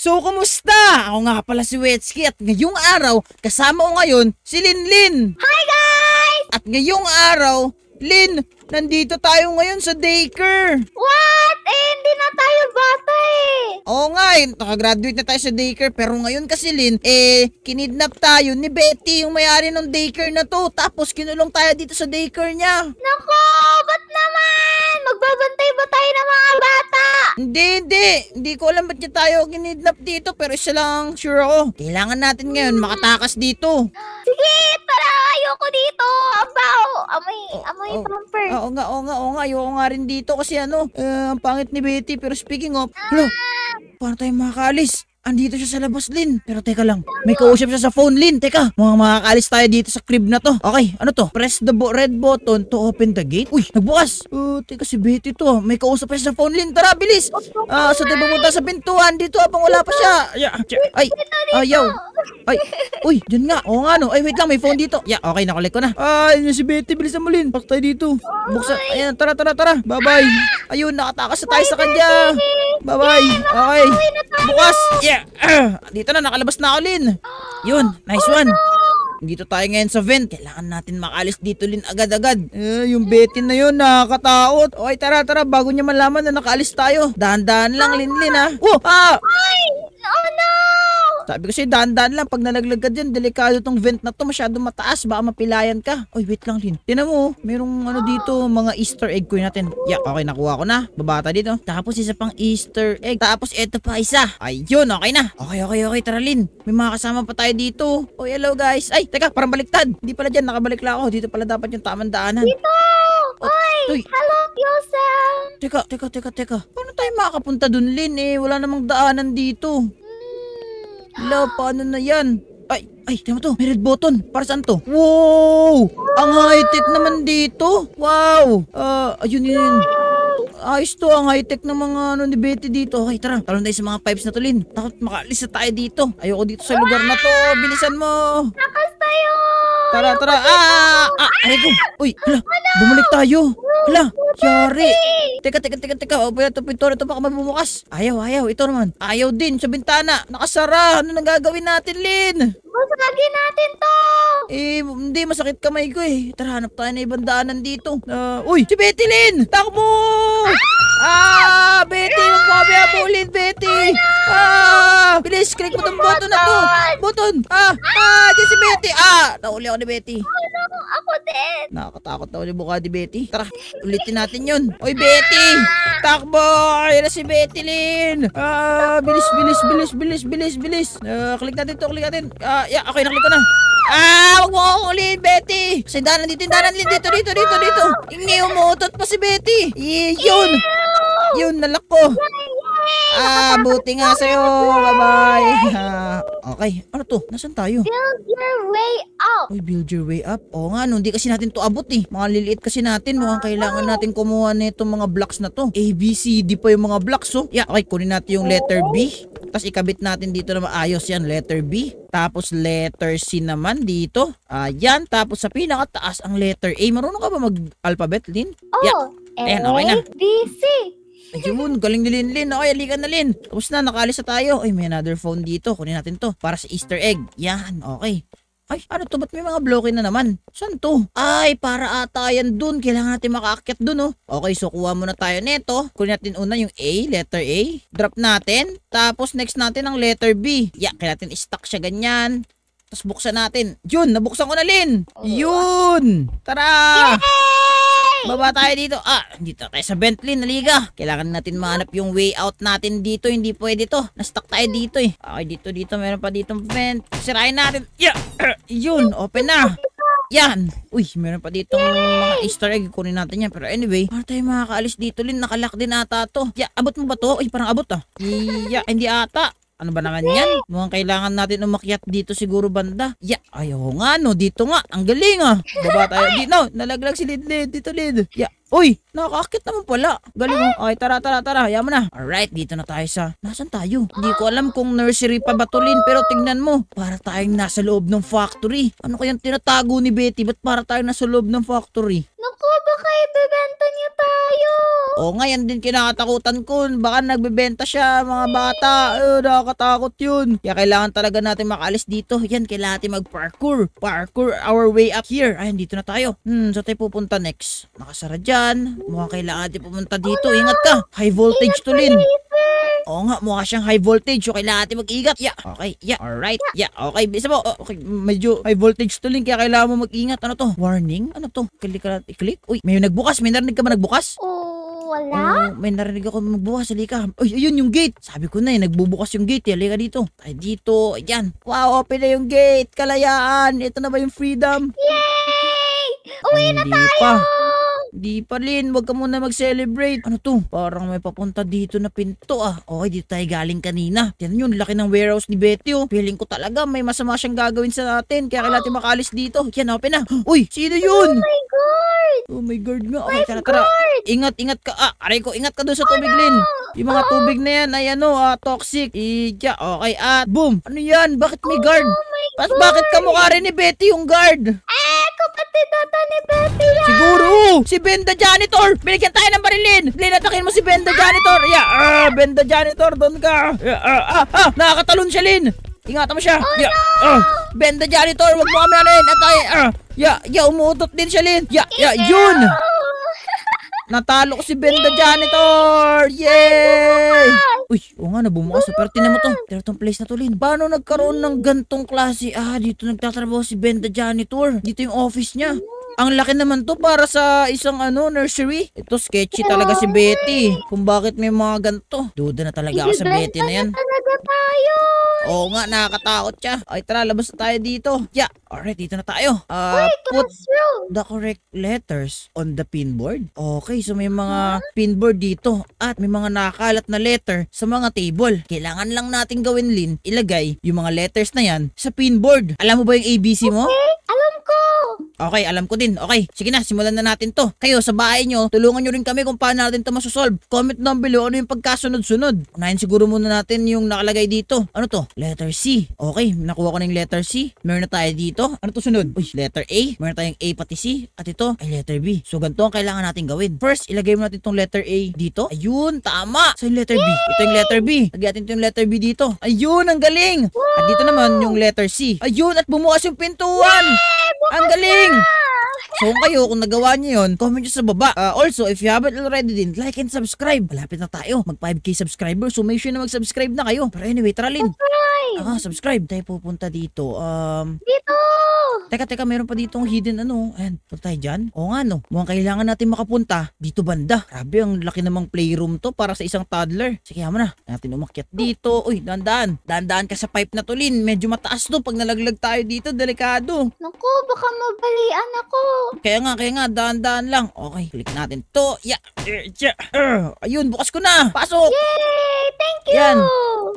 So, kumusta? Ako nga pala si Wetsky at ngayong araw, kasama ko ngayon si Linlin. Hi guys! At ngayong araw, Lin, nandito tayo ngayon sa daycare. What? Hindi na tayo bata eh. Oo nga nakagraduate na tayo sa daycare pero ngayon kasi Lin, kinidnap tayo ni Betty, yung may-ari ng daycare na to. Tapos kinulong tayo dito sa daycare niya. Nako, ba't naman? Magbabantay ba tayo ng mga bata? Hindi ko alam ba't niya tayo kinidnap dito pero isa lang sure ako. Kailangan natin ngayon makatakas dito. Sige, tara, ayoko dito. Abaw, amoy pamper. Oo nga, ayoko nga rin dito kasi ang pangit ni Betty. Pero speaking of, paano tayo makakaalis? Andito siya sa labas, Lin. Pero teka lang, may kausap siya sa phone, Lin. Teka, makakaalis tayo dito sa crib na to. Okay, ano to? Press the red button to open the gate. Uy, nagbukas. Teka, si Betty to. May kausap pa siya sa phone, Lin. Tara, bilis. Sa tayo pumunta sa pintuan. Dito habang wala pa siya. Ayaw. Ay, uy, dyan nga. Oo nga, no. Ay, wait lang, may phone dito. Okay, nakulik ko na. Yun si Betty. Bilisan mo, Lin. Pasok tayo dito. Buksan. Ayan, tara. Bye-bye. Ayun, nakatakas na tayo sa kanya. Bye-bye. Okay. Bukas. Dito na, nakalabas na ako, Lin. Yun, nice one. Dito tayo ngayon sa vent. Kailangan natin makaalis dito, Lin, agad-agad. Yung Betty na yun, nakakatakot. Okay, tara, bago niya malaman na nakaalis tayo. Dahan-dahan lang, Lin, ha. Ay! Oh no! Sabi ko sa'yo, dahan-dahan lang. Pag nalaglag ka dyan, delikado tong vent na to. Masyado mataas, baka mapilayan ka. Oy, wait lang, Lin. Tinan mo, merong dito, mga Easter egg ko natin. Okay, nakuha ko na. Babata dito. Tapos isa pang Easter egg. Tapos eto pa isa. Ayun, okay na. Okay, tara, Lin. May mga kasama pa tayo dito. Oy, hello guys. Ay, teka, parang baliktad. Hindi pala dyan, nakabalik lang ako. Dito pala dapat yung tamang daanan. Dito! Oy! Hello, yourself! Teka. Paano tayo makakapunta dun, Lin? Wala namang daanan dito. Hala, paano na yan? Ay, tingnan mo to. May red button. Para saan to? Wow! Ang high-tech naman dito. Wow! Ayun. Ayos to, ang high-tech ng mga ni Betty dito. Okay, tara. Talon tayo sa mga pipes na to, Lin. Takot makaalis na tayo dito. Ayoko dito sa lugar na to. Bilisan mo. Lakas tayo! Tara. Ay ko. Uy, hala. Bumalik tayo. Hala, yari. Teka. O, pala ito pinto na ito baka mabumukas. Ayaw. Ito naman. Ayaw din sa bintana. Nakasara. Ano nang gagawin natin, Lin? Masagin natin to! Hindi. Masakit kamay ko eh. Tara, hanap tayo na ibang daanan dito. Uy, si Betty, Lin! Takbo! Betty! Magpapahabulin, Betty! Bilis, click mo tong button na to! Button! Diyan si Betty! Nauli ako ni Betty. Ano? Ako din! Nakakatakot na ulit mukha ni Betty. Tara, ulitin natin yun. Oy, Betty! Takbo! Ayan na si Betty, Lin! Bilis! Click natin to, okay, naklik ko na. Wag mo akong ulitin, Betty! Kasi danan dito, dito. Hindi, umuutot pa si Betty. Yun, nalak ko. Buti nga sa'yo. Bye-bye. Okay, ano to? Nasaan tayo? Build your way up! Uy, build your way up? Oo nga, hindi kasi natin to abot eh. Mga liliit kasi natin. Mukhang kailangan natin kumuha nitong mga blocks na to. A, B, C, D pa yung mga blocks, oh. Okay, kunin natin yung letter B. Tapos ikabit natin dito na maayos yan. Letter B. Tapos letter C naman dito. Ayan. Tapos sa pinakataas ang letter A. Marunong ka ba mag-alphabet, Lin? Ayan, okay na. A, B, C. Ayun, galing ni Lin. Okay, halika na, Lin. Tapos na, nakaalis na tayo. Ay, may another phone dito. Kunin natin to para sa Easter egg. Yan, okay. Ay, ano to? Ba't may mga bloke na naman? Saan to? Ay, para ata yan dun. Kailangan natin makaakyat dun, oh. Okay, so kuha muna tayo nito. Kunin natin una yung A, letter A. Drop natin. Tapos next natin ang letter B. Kailangan natin i-stack siya ganyan. Tapos buksan natin. Yun, nabuksan ko na, Lin. Yun! Tara! Baba tayo dito. Dito tayo sa Bentley, naliga. Kailangan natin mahanap yung way out natin dito. Hindi pwede to. Na-stuck tayo dito eh. Okay, dito. Meron pa ditong vent. Sirain natin. Yun, open na. Yan. Uy, meron pa ditong mga Easter egg. Kunin natin yan. Pero anyway, para tayo makakaalis dito, Lin. Nakalock din ata to. Abot mo ba to? Uy, parang abot ah. Hindi ata. Ano ba naman yan? Mukhang kailangan natin umakyat dito siguro banda. Ayaw nga no. Dito nga. Ang galing ah. Baba tayo. Dito. Nalaglag si Lid. Dito, Lid. Uy, nakakaakit naman pala. Galing mo. Okay, tara. Yaman na. Alright, dito na tayo sa... Nasaan tayo? Hindi ko alam kung nursery pa ba to, Lin. Pero tingnan mo. Para tayong nasa loob ng factory. Ano kayang tinatago ni Betty? Ba't para tayong nasa loob ng factory? Naku, Naku, baka ibebenta niya tayo. O nga, yan din kinakatakutan ko. Baka nagbebenta siya, mga bata. Nakakatakot yun. Kaya kailangan talaga natin makaalis dito. Yan, kailangan natin mag-parkour. Parkour our way up here. Ayun, dito na tayo. Saan tayo pupunta next? Nakasara dyan. Mukhang kailangan natin pumunta dito. Ingat ka. High voltage to, Lin. Oo nga, mukha siyang high voltage. So, kailangan natin mag-ingat. Yeah, okay. Yeah, alright. Yeah, okay. Bisa mo. Okay, medyo high voltage to, Lin. Kaya kailangan mo mag-ingat. Ano to? Warning? Ano to? I-click? Uy, may nagbukas. May narinig ka ba nagbukas? Wala? May narinig ako magbukas. Halika. Uy, ayun yung gate. Sabi ko na nagbubukas yung gate. Halika dito. Tayo dito. Ayan. Wow, open na yung gate. Kalayaan. Ito na ba yung freedom? Yay! Uwi na Hindi tayo! pa. Di pa, Lin. Huwag ka muna mag-celebrate. Ano to? Parang may papunta dito na pinto Okay, dito tayo galing kanina. Yan yun, laki ng warehouse ni Betty Feeling ko talaga may masama siyang gagawin sa atin. Kaya kailangan natin makaalis dito. Yan, open na. Uy, sino yun? Oh my God! Oh my God nga. Okay, tara. Ingat ka. Aray ko, ingat ka doon sa tubig, Lin. Yung mga tubig na yan ay toxic. Okay, at boom. Ano yan? Bakit may guard? Bakit kamukha rin ni Betty yung guard? Kapatid ata ni Betty yan! Siguro! Si Ben the Janitor! Binigyan tayo ng barilin! Lin, atakin mo si Ben the Janitor! Ben the Janitor, doon ka! Nakakatalon siya, Lin! Ingatan mo siya! Ben the Janitor, wag mo kami atay! Umuutot din siya, Lin! Yun! Natalo ko si Ben the Janitor! Yay! Uy, nga, nabumukas. Pero tinan mo to. Pero tong place na to, Lin. Paano nagkaroon ng gantong klase? Dito nagtatrabaho si Ben the Janitor. Dito yung office niya. Ang laki naman to para sa isang nursery. Ito, sketchy talaga si Betty. Kung bakit may mga ganito. Duda na talaga ako sa Betty na yan. Talaga tayo! Oo nga, nakakatakot siya. Ay, tara, labas na tayo dito. Alright, dito na tayo. Put the correct letters on the pinboard. Okay, so may mga pinboard dito. At may mga nakakalat na letter sa mga table. Kailangan lang natin gawin, Lin, ilagay yung mga letters na yan sa pinboard. Alam mo ba yung ABC mo? Alam ko! Okay, alam ko din. Okay, sige na, simulan na natin to. Kayo sa bahay nyo, tulungan nyo rin kami kung paano natin to masosolve. Comment down below ano yung pagkasunod-sunod. Unahin siguro muna natin yung nakalagay dito. Ano to? Letter C. Okay, nakuha ko na yung letter C. Meron na tayo dito. Ano to sunod? Uy, letter A. Meron tayong A pati C. At ito ay letter B. So, ganito ang kailangan natin gawin. First, ilagay mo natin itong letter A dito. Ayun, tama. So, yung letter B. Ito yung letter B. Lagyan natin ito yung letter B dito. Ayun, ang galing. At dito naman yung letter C. Ayun, at bumukas yung pintuan. Ang galing. So kung nagawa niyo yun, comment nyo sa baba. Also, if you haven't already din, like and subscribe. Malapit na tayo. Mag 5K subscribers. So make sure na mag-subscribe na kayo. Pero anyway, tara, Lin. Subscribe. Tayo pupunta dito. Dito! Teka, meron pa ditong hidden Ayan, punta tayo dyan. Oo nga, no. Mukhang kailangan natin makapunta dito banda. Grabe, ang laki namang playroom to para sa isang toddler. Sige, mo na. Natin umakyat dito. Uy, dandan. Dandan ka sa pipe na to, Lin. Medyo mataas to. Pag nalaglag tayo dito, delikado. Naku, baka mabalian ako. Kaya nga, dahan-dahan lang. Okay, click natin to. Ayun, bukas ko na. Pasok. Yay! Thank you!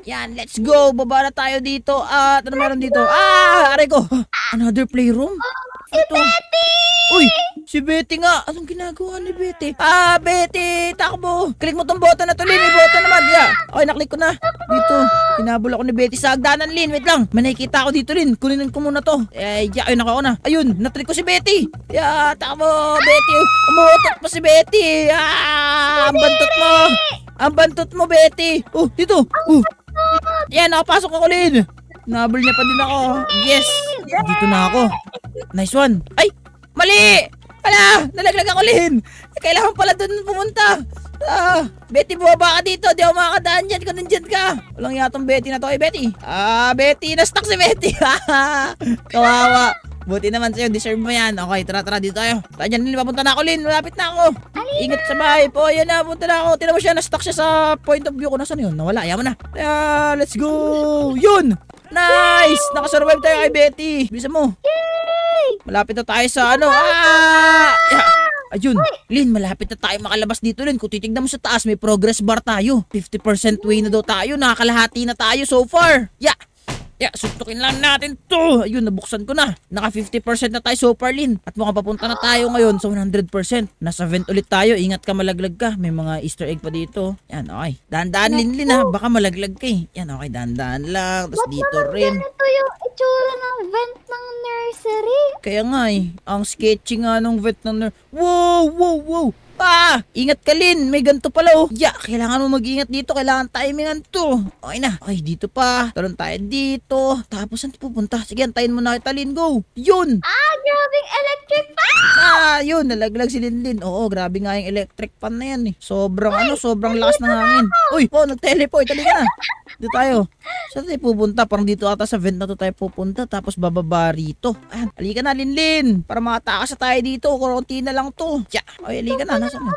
Yan, let's go. Baba na tayo dito. At ano meron dito? Aray ko. Another playroom? Si Betty! Uy, si Betty nga. Anong ginagawa ni Betty? Betty, takbo. Click mo tong button na to, Lin. May button naman. Okay, naklik ko na. Dito, hinabol ako ni Betty sa hagdanan, Lin. Wait lang. May nakikita ako dito, Lin. Kunin ko muna to. Ayun, ako na. Ayun, natrik ko si Betty. Takbo, Betty. Umuutot pa si Betty. Ang bantot mo. Ang bantot mo, Betty. Dito. Yan, nakapasok ako, Lin. Nabol niya pa din ako. Yes. Dito na ako. Nice one. Ay, mali. Nalaglag ako, Lin. Kailangan pala doon pumunta. Betty, bumaba ka dito. Di ako makakadaan dyan kung nandyan ka. Walang yatong Betty na to. Betty. Betty. Na-stuck si Betty. Kawawa. Buti naman sa'yo. Deserve mo yan. Okay, tara dito tayo. Tayo dyan, Lin. Papunta na ako, Lin. Malapit na ako. Ingat sa bahay po. Ayan na, punta na ako. Tinan mo siya. Na-stuck siya sa point of view ko. Nasaan yun? Nawala. Ayaw mo na. Let's go. Yun. Nice. Nakasurvive tayo kay Betty. Bisa mo. Malapit na tayo sa Ayun, Lin, malapit na tayo makalabas dito, Lin. Kung titignan mo sa taas, may progress bar tayo. 50% way na daw tayo. Nakakalahati na tayo so far. Suntukin lang natin to. Ayun, nabuksan ko na. Naka 50% na tayo so far, Lin. At mukhang papunta na tayo ngayon sa 100%. Nasa vent ulit tayo. Ingat ka, malaglag ka. May mga Easter egg pa dito. Yan, okay. Dahan-dahan, Lin, ha. Baka malaglag ka eh. Yan, okay. Dahan-dahan lang. Tapos dito rin. Ganito yung itsura ng vent ng nursery. Kaya nga eh. Ang sketchy nga nung vent ng Wow! Ingat ka, Lin. May ganito pala, oh. Kailangan mo mag-ingat dito. Kailangan timingan to. Okay na. Okay, dito pa. Talon tayo dito. Tapos, saan pupunta? Sige, antayin mo na kita, Lin. Go. Yun. Grabing electric fan. Yun. Nalaglag si Lin. Oo, grabe nga yung electric fan na yan, eh. Sobrang lakas ng hangin. Uy, nag-teleport. Halika na. Dito tayo. Saan tayo pupunta? Parang dito ata sa vent na to tayo pupunta. Tapos, bababa rito. Halika na, Lin. Para makatakas na tayo dito. Konti na lang to. Okay, halika na. Nasaan na?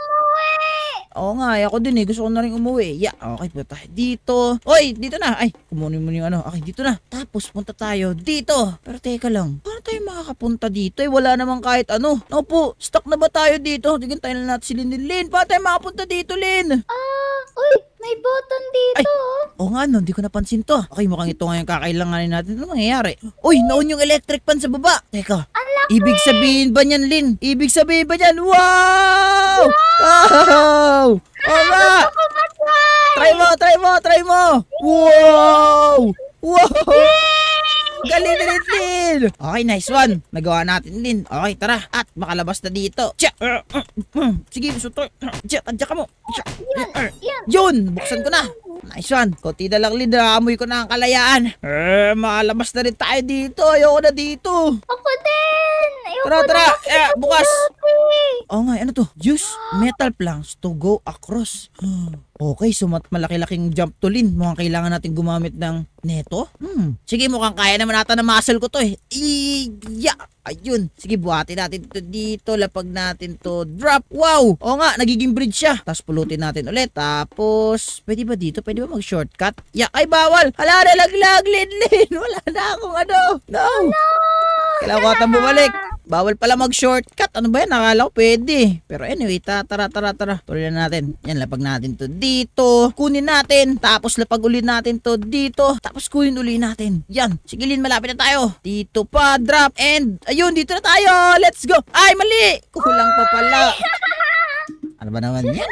Oo nga, ako din eh. Gusto ko na rin umuwi. Okay, punta tayo dito. Oy, dito na. Ay, kumunin mo yung ano. Okay, dito na. Tapos, punta tayo dito. Pero teka lang. Paano tayo makakapunta dito? Wala namang kahit ano. Naku po, stuck na ba tayo dito? Tignan tayo na natin si Lin. Paano tayo makapunta dito, Lin? Uy, may button dito. Oo nga, no. Hindi ko napansin to. Okay, mukhang ito nga yung kakailanganin natin. Ano mangyayari? Uy, naon yung electric fan sa baba. Teka. Ibig sabihin ba niyan, Lin? Ibig sabihin ba niyan? Wow! Oo nga! Try mo! Wow! Galing, Lin! Okay, nice one. Nagawa natin, Lin. Okay, tara. At makalabas na dito. Sige, suto. Tadya ka mo. Yun! Buksan ko na. Nice one. Kunti na lang, Lin. Amoy ko na ang kalayaan. Makalabas na rin tayo dito. Ayoko na dito. Ako din. Tara. Bukas. Oo nga, ano to? Use metal planks to go across. Okay, so malaki-laking jump to, Lin. Mukhang kailangan natin gumamit ng neto. Sige, mukhang kaya naman natin na muscle ko to eh. Ayun. Sige, buhatin natin to dito. Lapag natin to. Drop. Wow! Oo nga, nagiging bridge siya. Tapos pulutin natin ulit. Tapos, pwede ba dito? Pwede ba mag-shortcut? Ay, bawal! Hala, nalaglag, Lin! Wala na akong ano. No! Kailangan ko atang bumalik. Bawal pala mag-shortcut. Ano ba yan? Nakala ko pwede. Pero anyway, tara. Tuloy na natin. Yan, lapag natin to dito. Kunin natin. Tapos lapag ulit natin to dito. Tapos kunin ulit natin. Yan. Sige, Lin, malapit na tayo. Dito pa, drop. And, ayun, dito na tayo. Let's go. Ay, mali. Kulang pa pala. Ano ba naman yan?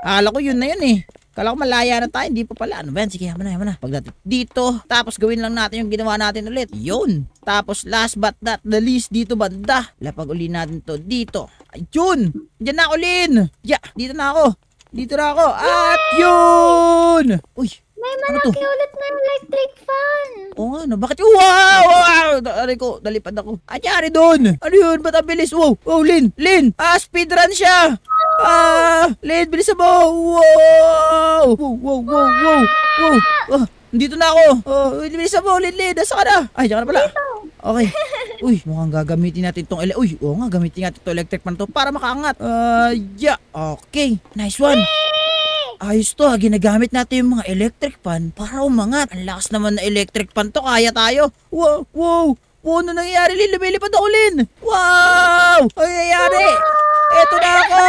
Akala ko yun na yun eh. Kala ko malaya na tayo, hindi pa pala. Ano ba yan? Sige, yaman na. Pagdating dito, tapos gawin lang natin yung ginawa natin ulit. Yun. Tapos last but not the least, dito banda. Lapag uli natin to dito. Ayun. Diyan na ako, Lin. Dito na ako. At yun. Uy. May malaki ulit na electric fan. Oo nga, no? Bakit? Wow! Dalipad ako. Anyari doon? Ano yun? Ba't ang bilis? Wow, Lin! Speedrun siya! Lin, bilis mo! Wow! Dito na ako! Bilis mo, Lin! Nasa ka na? Ay, diyan ka na pala. Okay. Uy, mukhang gagamitin natin tong gamitin natin tong electric fan to para makaangat. Okay. Nice one. Ayos to, ginagamit natin yung mga electric fan para umangat. Ang lakas naman na electric fan to, kaya tayo. Wow, ano nangyayari, Lin? Lumilipad ako, Lin. Wow! Ano nangyayari? Eto na ako.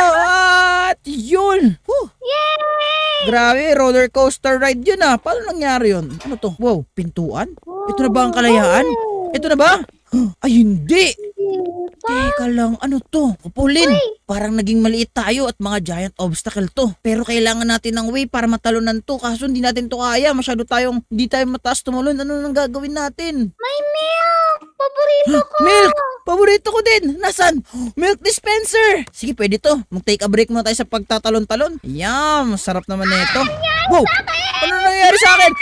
At yun. Yay! Grabe, roller coaster ride yun ah. Paano nangyari yun? Ano to? Wow, pintuan? Ito na ba ang kalayaan? Ito na ba? Ay, hindi. Teka lang, ano to? Kupulin. Parang naging maliit tayo at mga giant obstacle to. Pero kailangan natin ng way para matalunan to. Kaso hindi natin to kaya. Hindi tayo mataas tumalon. Ano nang gagawin natin? May milk! Paborito ko! Milk! Paborito ko din! Nasaan? Milk dispenser! Sige, pwede to. Mag-take a break muna tayo sa pagtatalon-talon. Yum! Sarap naman nito. Wow! Ano nangyari sa akin?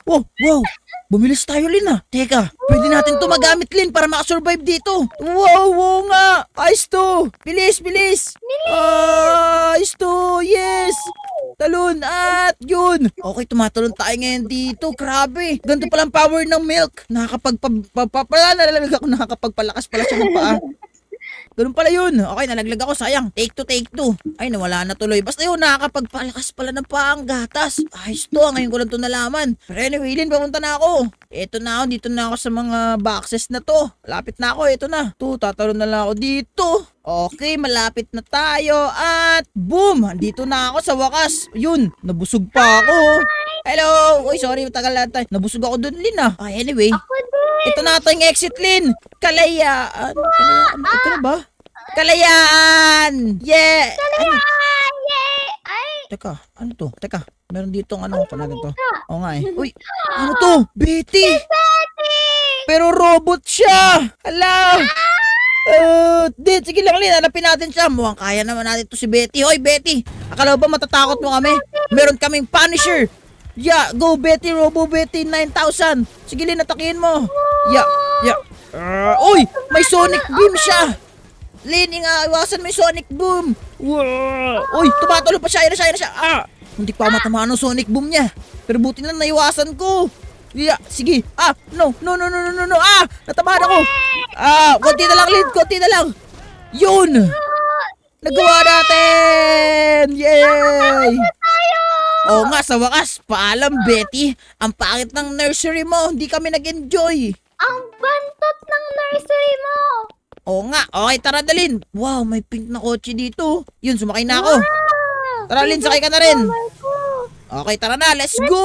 Wow! Bumilis tayo, Lin ah. Teka, pwede natin to magamit, Lin, para makasurvive dito. Wow nga. Ayos to. Bilis. Ayos to. Yes. Talon at yun. Okay, tumatalon tayo ngayon dito. Grabe. Ganito palang power ng milk. Nakakapagpalakas pala siya ng paa. Ganun pala yun. Okay, nalaglag ako. Sayang. Take two. Ay, nawala na tuloy. Basta yun, nakakapagpalakas pala ng paang-gatas. Ayos to. Ngayon ko lang to nalaman. Pero anyway, Lin, papunta na ako. Eto na ako. Dito na ako sa mga boxes na to. Malapit na ako. Eto na. Tatalon na lang ako dito. Okay, malapit na tayo. At boom! Andito na ako sa wakas. Yun, nabusog pa ako. Hello! Uy, sorry, matagal lang tayo. Nabusog ako dun, Lin ah. Ay, anyway. Ako din. Ito na ating exit, Lin. Kalayaan. Ito na ba? Kalayaan! Yeah! Ano? Yay! Ay, Teka, ano to? Teka, meron ditong ano pa natin to. Oo nga eh. Uy, ano to? Betty! Betty! Pero robot siya! Hala! Sige lang, Lin. Hanapin natin siya. Mukhang kaya naman natin to si Betty. Hoy, Betty! Akala ba matatakot mo kami? Meron kaming Punisher! Yeah, go Betty, Robo Betty 9000. Sige, Lin, atakihin mo. Yeah. Uy, may Sonic Beam siya. Lin, iwasan mo yung Sonic Boom. Wow. Uy, tumatalo pa siya. Hindi pa matamaan ng Sonic Boom niya. Pero buti na naiwasan ko. Yeah, sige. No. Natamaan ako. Konti na lang, Lin. Konti na lang. Yun. Nagawa natin. Yay. Oo nga, sa wakas. Paalam, Betty. Ang pangit ng nursery mo. Hindi kami nag-enjoy. Ang bantot ng nursery mo! Oo nga. Okay, tara, Lin. Wow, may pink na kotse dito. Yun, sumakay na ako. Tara, Lin, sakay ka na rin. Okay, tara na. Let's go!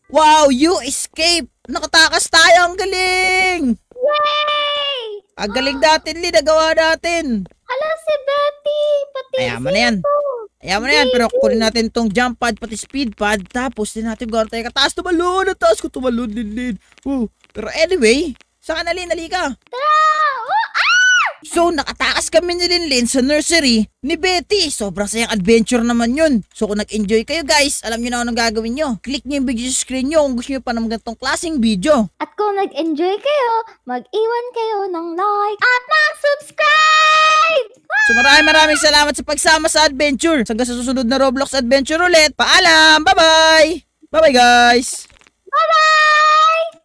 Wow, you escape! Nakatakas tayo. Ang galing! Yay! Ang galing natin, Lin. Nagawa natin. Hala si Betty! Pati Ayaw mo na yan. Pero kunin natin tong jump pad pati speed pad. Tapos din natin gawin tayo kataas tumalon. Ang taas ko tumalon, Lin. Pero anyway, saan ka na, Lin? Halika. Tara! So, nakatakas kami ni Lin sa nursery ni Betty. Sobrang sayang adventure naman yun. So, kung nag-enjoy kayo guys, alam nyo na anong gagawin nyo. Click nyo yung video sa screen nyo kung gusto nyo pa ng ganitong klaseng video. At kung nag-enjoy kayo, mag-iwan kayo ng like at mag-subscribe! So, maraming salamat sa pagsama sa adventure. Hanggang sa susunod na Roblox adventure ulit. Paalam! Bye-bye! Bye-bye guys! Bye-bye!